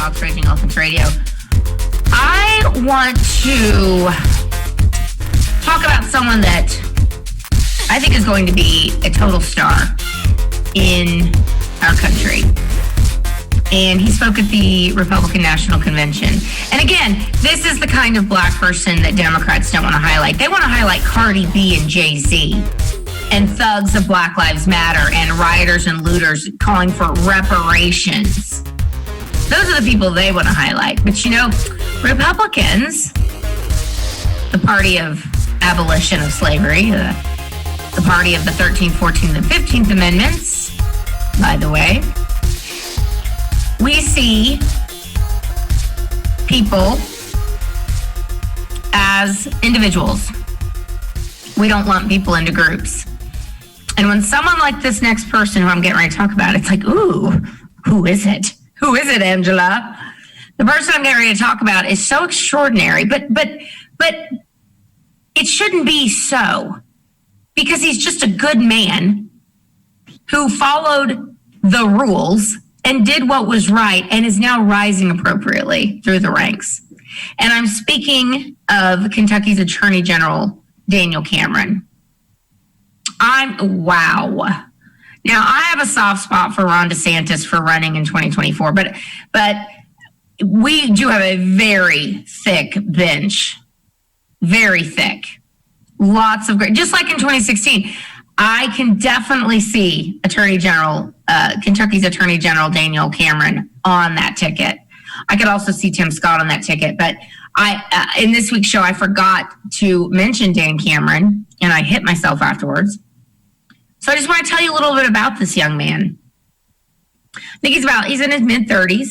Talks Raging Elephants Radio. I want to talk about someone that I think is going to be a total star in our country. And he spoke at the Republican National Convention. And again, this is the kind of black person that Democrats don't want to highlight. They want to highlight Cardi B and Jay-Z and thugs of Black Lives Matter and rioters and looters calling for reparations. Those are the people they want to highlight. But you know, Republicans, the party of abolition of slavery, the party of the 13th, 14th, and 15th Amendments, by the way, we see people as individuals. We don't lump people into groups. And when someone like this next person who I'm getting ready to talk about, it's like, ooh, who is it? Who is it, Angela? The person I'm getting ready to talk about is so extraordinary, but it shouldn't be so, because he's just a good man who followed the rules and did what was right and is now rising appropriately through the ranks. And I'm speaking of Kentucky's Attorney General, Daniel Cameron. Wow. Now, I have a soft spot for Ron DeSantis for running in 2024, but we do have a very thick bench. Very thick. Lots of great, just like in 2016. I can definitely see Kentucky's Attorney General Daniel Cameron on that ticket. I could also see Tim Scott on that ticket, but in this week's show, I forgot to mention Dan Cameron, and I hit myself afterwards. So I just want to tell you a little bit about this young man. I think he's in his mid-30s.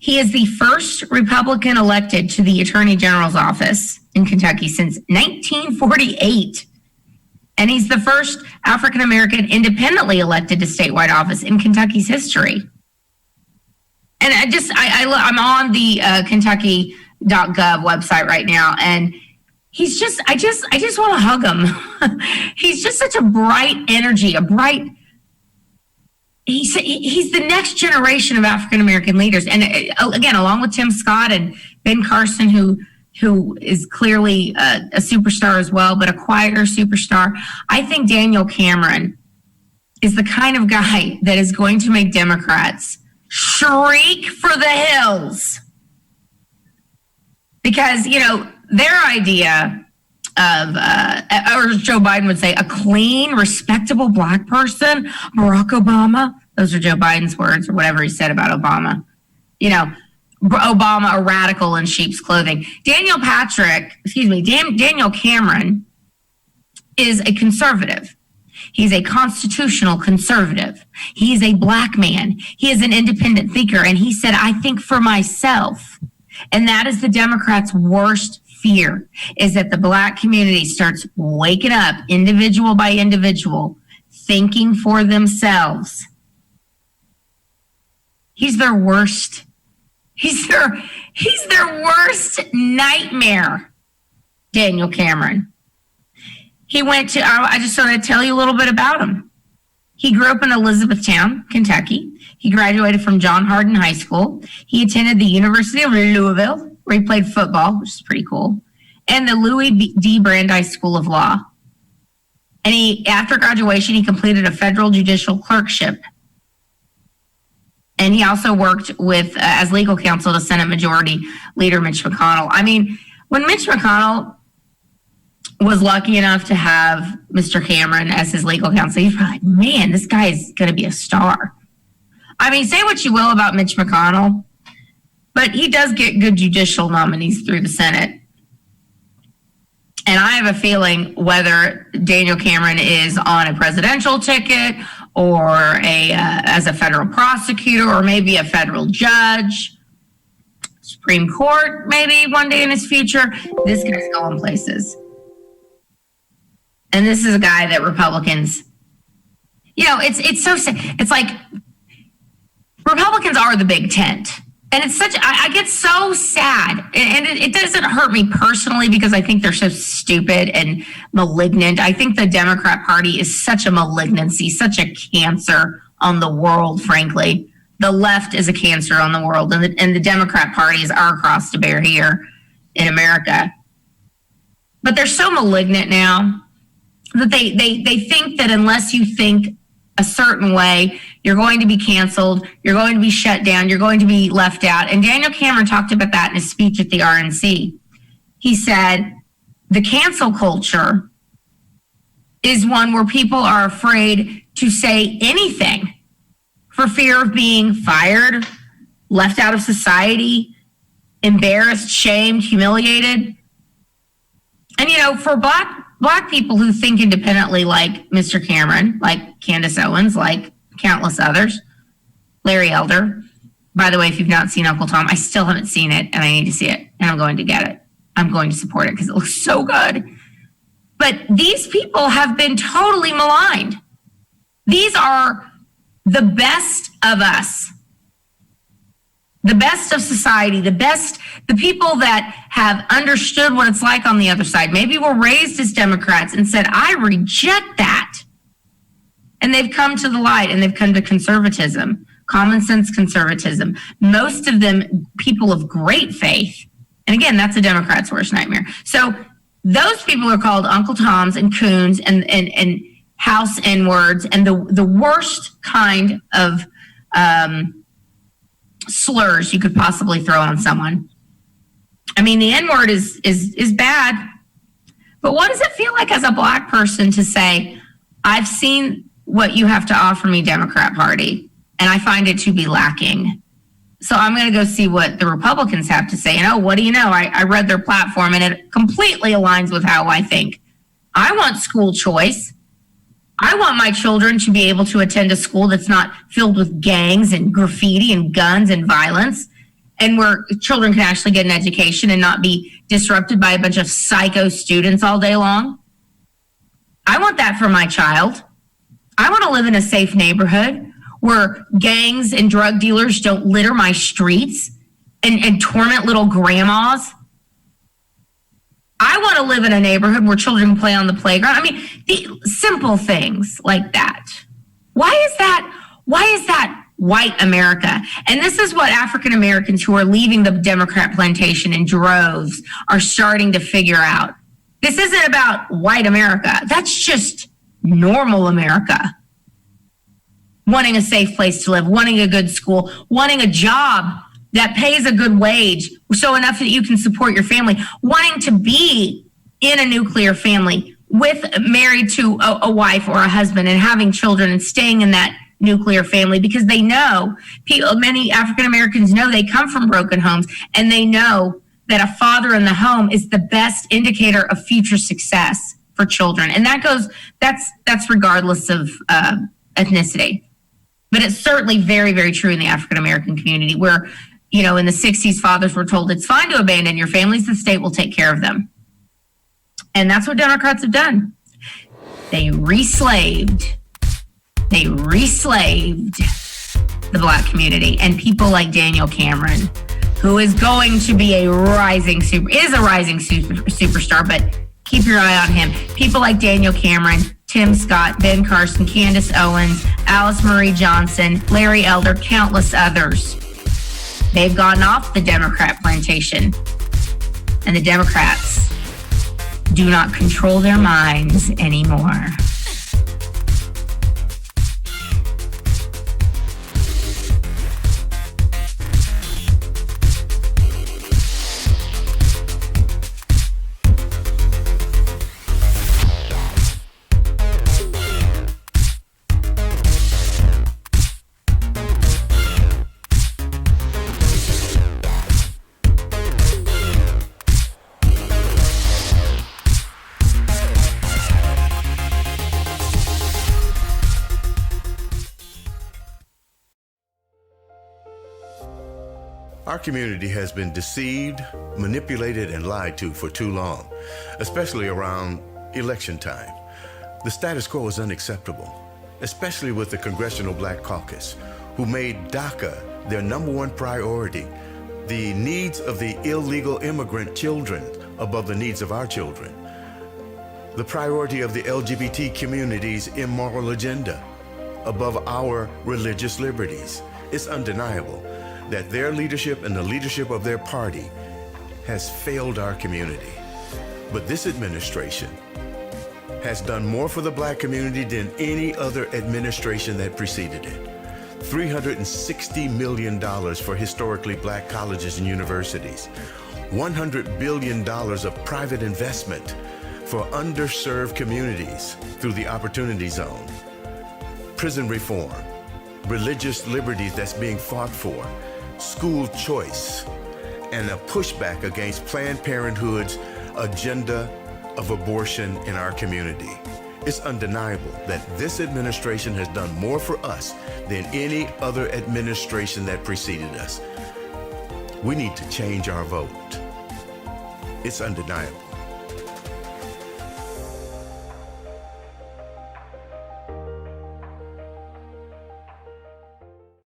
He is the first Republican elected to the Attorney General's office in Kentucky since 1948. And he's the first African-American independently elected to statewide office in Kentucky's history. And I'm on the Kentucky.gov website right now, and he's just, I just want to hug him. He's just such a bright energy, he's the next generation of African-American leaders. And again, along with Tim Scott and Ben Carson, who is clearly a superstar as well, but a quieter superstar. I think Daniel Cameron is the kind of guy that is going to make Democrats shriek for the hills. Because, you know, their idea of, or as Joe Biden would say, a clean, respectable black person, Barack Obama, those are Joe Biden's words, or whatever he said about Obama. You know, Obama, a radical in sheep's clothing. Daniel Cameron is a conservative. He's a constitutional conservative. He's a black man. He is an independent thinker. And he said, I think for myself. And that is the Democrats' worst fear, is that the black community starts waking up individual by individual, thinking for themselves. He's their worst. He's their worst nightmare, Daniel Cameron. I just want to tell you a little bit about him. He grew up in Elizabethtown, Kentucky. He graduated from John Hardin High School. He attended the University of Louisville, where he played football, which is pretty cool, and the Louis D. Brandeis School of Law. And after graduation, he completed a federal judicial clerkship. And he also worked with as legal counsel to Senate Majority Leader Mitch McConnell. I mean, when Mitch McConnell was lucky enough to have Mr. Cameron as his legal counsel, he's probably like, man, this guy is going to be a star. I mean, say what you will about Mitch McConnell, but he does get good judicial nominees through the Senate. And I have a feeling whether Daniel Cameron is on a presidential ticket or as a federal prosecutor or maybe a federal judge, Supreme Court maybe one day in his future, this guy's going places. And this is a guy that Republicans, you know, it's so sad. It's like Republicans are the big tent. And it's I get so sad. And it doesn't hurt me personally because I think they're so stupid and malignant. I think the Democrat Party is such a malignancy, such a cancer on the world, frankly. the left is a cancer on the world, and the Democrat Party is our cross to bear here in America. But they're so malignant now that they think that unless you think a certain way, you're going to be canceled, you're going to be shut down, you're going to be left out. And Daniel Cameron talked about that in his speech at the RNC. He said, the cancel culture is one where people are afraid to say anything for fear of being fired, left out of society, embarrassed, shamed, humiliated. And, you know, for black people who think independently, like Mr. Cameron, like Candace Owens, like countless others, Larry Elder. By the way, if you've not seen Uncle Tom, I still haven't seen it, and I need to see it, and I'm going to get it. I'm going to support it because it looks so good. But these people have been totally maligned. These are the best of us, the best of society, the people that have understood what it's like on the other side. Maybe were raised as Democrats and said, I reject that. And they've come to the light, and they've come to conservatism, common sense conservatism. Most of them people of great faith. And again, that's a Democrat's worst nightmare. So those people are called Uncle Toms and coons and house N-words and the worst kind of slurs you could possibly throw on someone. I mean, the N-word is bad, but what does it feel like as a black person to say, I've seen what you have to offer me, Democrat Party, and I find it to be lacking. So I'm going to go see what the Republicans have to say. And oh, what do you know? I read their platform, and it completely aligns with how I think. I want school choice. I want my children to be able to attend a school that's not filled with gangs and graffiti and guns and violence, and where children can actually get an education and not be disrupted by a bunch of psycho students all day long. I want that for my child. I want to live in a safe neighborhood where gangs and drug dealers don't litter my streets and torment little grandmas. I want to live in a neighborhood where children can play on the playground. I mean, the simple things like that. Why is that white America? And this is what African Americans who are leaving the Democrat plantation in droves are starting to figure out. This isn't about white America. That's just normal America. Wanting a safe place to live, wanting a good school, wanting a job that pays a good wage, so enough that you can support your family, wanting to be in a nuclear family married to a wife or a husband and having children and staying in that nuclear family because they know, many African Americans know they come from broken homes, and they know that a father in the home is the best indicator of future success for children. And that's regardless of ethnicity. But it's certainly very, very true in the African American community where, you know, in the 60s, fathers were told it's fine to abandon your families, the state will take care of them. And that's what Democrats have done. They re-slaved the black community, and people like Daniel Cameron, who is going to be a rising superstar, but keep your eye on him. People like Daniel Cameron, Tim Scott, Ben Carson, Candace Owens, Alice Marie Johnson, Larry Elder, countless others. They've gotten off the Democrat plantation, and the Democrats do not control their minds anymore. Our community has been deceived, manipulated, and lied to for too long, especially around election time. The status quo is unacceptable, especially with the Congressional Black Caucus, who made DACA their #1 priority, the needs of the illegal immigrant children above the needs of our children, the priority of the LGBT community's immoral agenda above our religious liberties, It's undeniable that their leadership and the leadership of their party has failed our community. But this administration has done more for the black community than any other administration that preceded it. $360 million for historically black colleges and universities. $100 billion of private investment for underserved communities through the Opportunity Zone. Prison reform, religious liberties that's being fought for, school choice, and a pushback against Planned Parenthood's agenda of abortion in our community. It's undeniable that this administration has done more for us than any other administration that preceded us. We need to change our vote. It's undeniable.